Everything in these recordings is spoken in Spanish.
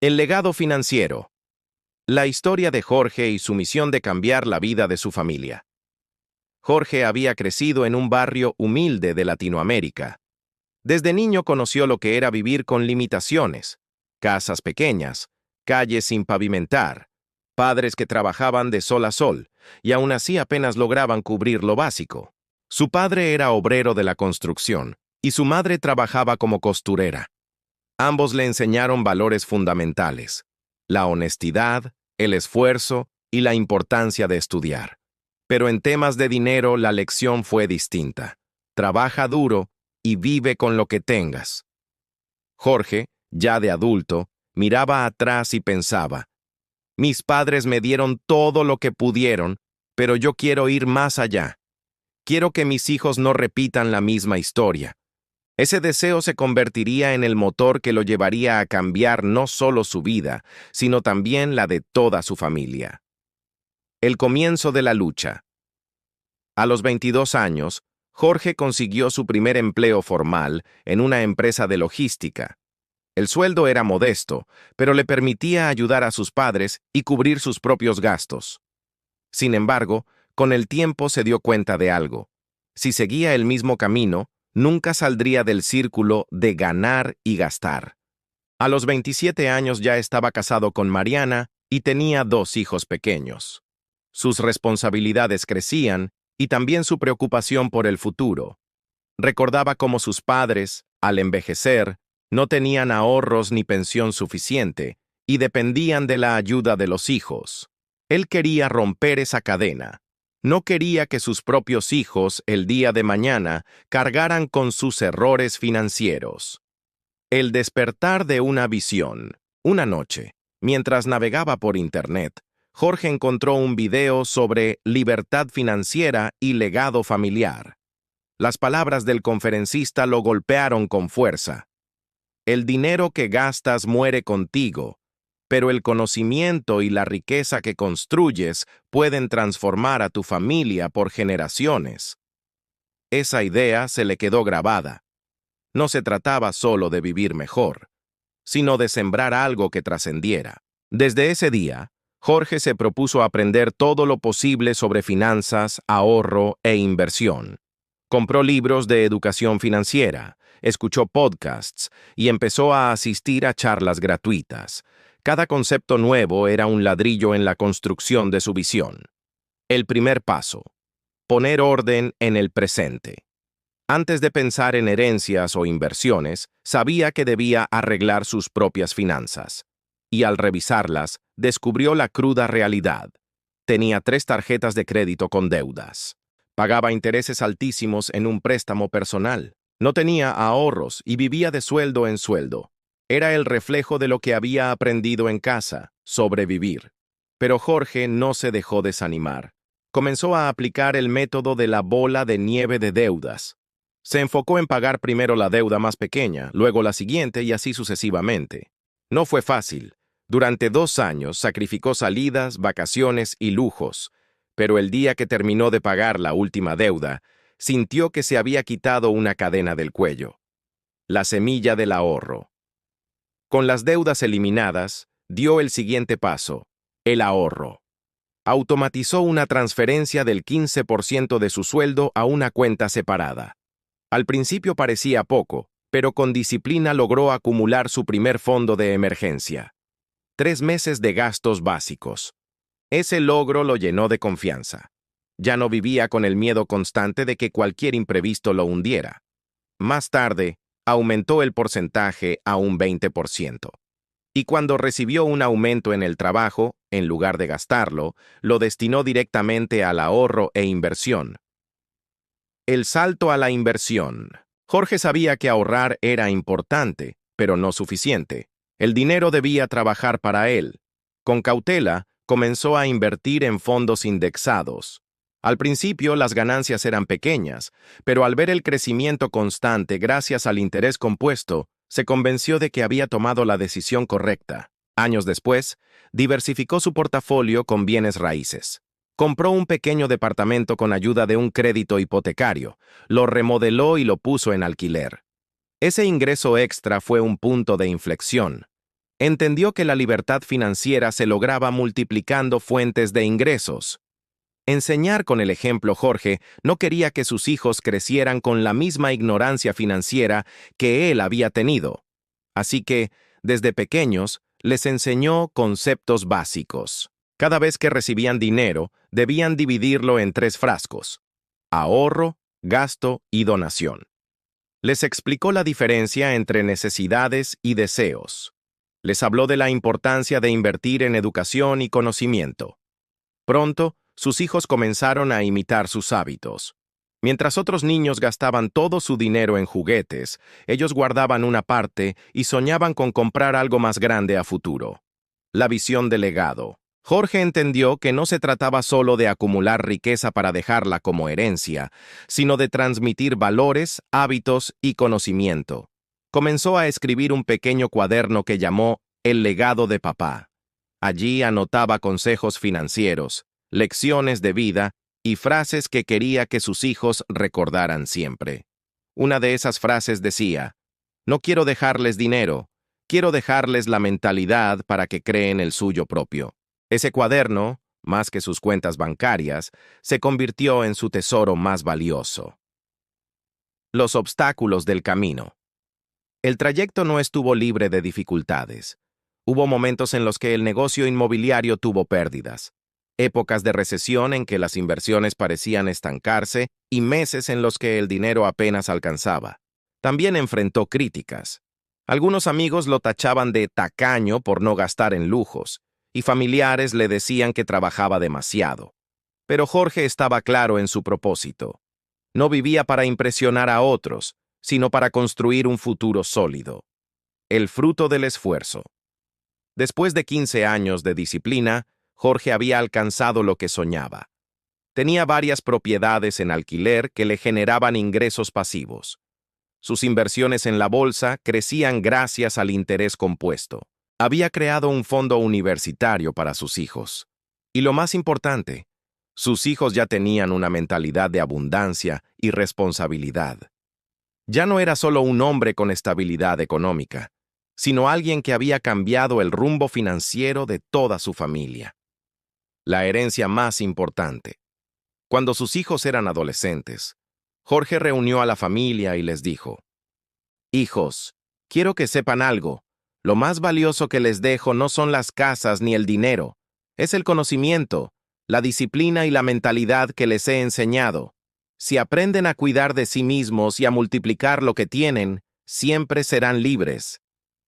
El legado financiero. La historia de Jorge y su misión de cambiar la vida de su familia. Jorge había crecido en un barrio humilde de Latinoamérica. Desde niño conoció lo que era vivir con limitaciones, casas pequeñas, calles sin pavimentar, padres que trabajaban de sol a sol, y aún así apenas lograban cubrir lo básico. Su padre era obrero de la construcción, y su madre trabajaba como costurera. Ambos le enseñaron valores fundamentales: la honestidad, el esfuerzo y la importancia de estudiar. Pero en temas de dinero la lección fue distinta. Trabaja duro y vive con lo que tengas. Jorge, ya de adulto, miraba atrás y pensaba: mis padres me dieron todo lo que pudieron, pero yo quiero ir más allá. Quiero que mis hijos no repitan la misma historia. Ese deseo se convertiría en el motor que lo llevaría a cambiar no solo su vida, sino también la de toda su familia. El comienzo de la lucha. A los 22 años, Jorge consiguió su primer empleo formal en una empresa de logística. El sueldo era modesto, pero le permitía ayudar a sus padres y cubrir sus propios gastos. Sin embargo, con el tiempo se dio cuenta de algo. Si seguía el mismo camino, nunca saldría del círculo de ganar y gastar. A los 27 años ya estaba casado con Mariana y tenía 2 hijos pequeños. Sus responsabilidades crecían y también su preocupación por el futuro. Recordaba cómo sus padres, al envejecer, no tenían ahorros ni pensión suficiente y dependían de la ayuda de los hijos. Él quería romper esa cadena. No quería que sus propios hijos, el día de mañana, cargaran con sus errores financieros. El despertar de una visión. Una noche, mientras navegaba por Internet, Jorge encontró un video sobre libertad financiera y legado familiar. Las palabras del conferencista lo golpearon con fuerza. El dinero que gastas muere contigo, pero el conocimiento y la riqueza que construyes pueden transformar a tu familia por generaciones. Esa idea se le quedó grabada. No se trataba solo de vivir mejor, sino de sembrar algo que trascendiera. Desde ese día, Jorge se propuso aprender todo lo posible sobre finanzas, ahorro e inversión. Compró libros de educación financiera, escuchó podcasts y empezó a asistir a charlas gratuitas. Cada concepto nuevo era un ladrillo en la construcción de su visión. El primer paso: poner orden en el presente. Antes de pensar en herencias o inversiones, sabía que debía arreglar sus propias finanzas. Y al revisarlas, descubrió la cruda realidad. Tenía 3 tarjetas de crédito con deudas. Pagaba intereses altísimos en un préstamo personal. No tenía ahorros y vivía de sueldo en sueldo. Era el reflejo de lo que había aprendido en casa: sobrevivir. Pero Jorge no se dejó desanimar. Comenzó a aplicar el método de la bola de nieve de deudas. Se enfocó en pagar primero la deuda más pequeña, luego la siguiente y así sucesivamente. No fue fácil. Durante 2 años sacrificó salidas, vacaciones y lujos, pero el día que terminó de pagar la última deuda, sintió que se había quitado una cadena del cuello. La semilla del ahorro. Con las deudas eliminadas, dio el siguiente paso: el ahorro. Automatizó una transferencia del 15% de su sueldo a una cuenta separada. Al principio parecía poco, pero con disciplina logró acumular su primer fondo de emergencia. 3 meses de gastos básicos. Ese logro lo llenó de confianza. Ya no vivía con el miedo constante de que cualquier imprevisto lo hundiera. Más tarde, aumentó el porcentaje a un 20%. Y cuando recibió un aumento en el trabajo, en lugar de gastarlo, lo destinó directamente al ahorro e inversión. El salto a la inversión. Jorge sabía que ahorrar era importante, pero no suficiente. El dinero debía trabajar para él. Con cautela, comenzó a invertir en fondos indexados. Al principio las ganancias eran pequeñas, pero al ver el crecimiento constante gracias al interés compuesto, se convenció de que había tomado la decisión correcta. Años después, diversificó su portafolio con bienes raíces. Compró un pequeño departamento con ayuda de un crédito hipotecario, lo remodeló y lo puso en alquiler. Ese ingreso extra fue un punto de inflexión. Entendió que la libertad financiera se lograba multiplicando fuentes de ingresos. Enseñar con el ejemplo, Jorge no quería que sus hijos crecieran con la misma ignorancia financiera que él había tenido. Así que, desde pequeños, les enseñó conceptos básicos. Cada vez que recibían dinero, debían dividirlo en 3 frascos: ahorro, gasto y donación. Les explicó la diferencia entre necesidades y deseos. Les habló de la importancia de invertir en educación y conocimiento. Pronto, sus hijos comenzaron a imitar sus hábitos. Mientras otros niños gastaban todo su dinero en juguetes, ellos guardaban una parte y soñaban con comprar algo más grande a futuro. La visión del legado. Jorge entendió que no se trataba solo de acumular riqueza para dejarla como herencia, sino de transmitir valores, hábitos y conocimiento. Comenzó a escribir un pequeño cuaderno que llamó El legado de papá. Allí anotaba consejos financieros, lecciones de vida y frases que quería que sus hijos recordaran siempre. Una de esas frases decía: "No quiero dejarles dinero, quiero dejarles la mentalidad para que creen el suyo propio". Ese cuaderno, más que sus cuentas bancarias, se convirtió en su tesoro más valioso. Los obstáculos del camino. El trayecto no estuvo libre de dificultades. Hubo momentos en los que el negocio inmobiliario tuvo pérdidas, épocas de recesión en que las inversiones parecían estancarse y meses en los que el dinero apenas alcanzaba. También enfrentó críticas. Algunos amigos lo tachaban de tacaño por no gastar en lujos, y familiares le decían que trabajaba demasiado. Pero Jorge estaba claro en su propósito. No vivía para impresionar a otros, sino para construir un futuro sólido. El fruto del esfuerzo. Después de 15 años de disciplina, Jorge había alcanzado lo que soñaba. Tenía varias propiedades en alquiler que le generaban ingresos pasivos. Sus inversiones en la bolsa crecían gracias al interés compuesto. Había creado un fondo universitario para sus hijos. Y lo más importante, sus hijos ya tenían una mentalidad de abundancia y responsabilidad. Ya no era solo un hombre con estabilidad económica, sino alguien que había cambiado el rumbo financiero de toda su familia. La herencia más importante. Cuando sus hijos eran adolescentes, Jorge reunió a la familia y les dijo: "Hijos, quiero que sepan algo. Lo más valioso que les dejo no son las casas ni el dinero, es el conocimiento, la disciplina y la mentalidad que les he enseñado. Si aprenden a cuidar de sí mismos y a multiplicar lo que tienen, siempre serán libres".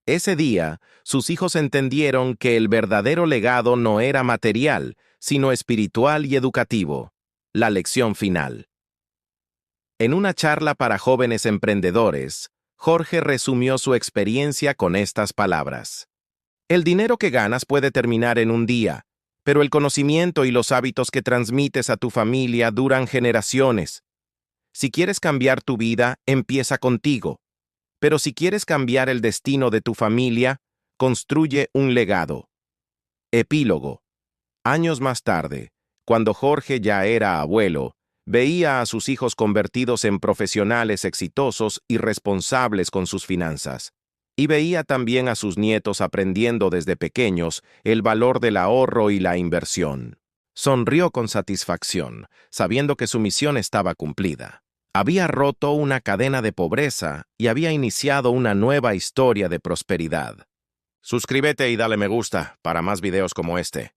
Ese día, sus hijos entendieron que el verdadero legado no era material, sino espiritual y educativo. La lección final. En una charla para jóvenes emprendedores, Jorge resumió su experiencia con estas palabras: "El dinero que ganas puede terminar en un día, pero el conocimiento y los hábitos que transmites a tu familia duran generaciones. Si quieres cambiar tu vida, empieza contigo. Pero si quieres cambiar el destino de tu familia, construye un legado". Epílogo. Años más tarde, cuando Jorge ya era abuelo, veía a sus hijos convertidos en profesionales exitosos y responsables con sus finanzas. Y veía también a sus nietos aprendiendo desde pequeños el valor del ahorro y la inversión. Sonrió con satisfacción, sabiendo que su misión estaba cumplida. Había roto una cadena de pobreza y había iniciado una nueva historia de prosperidad. Suscríbete y dale me gusta para más videos como este.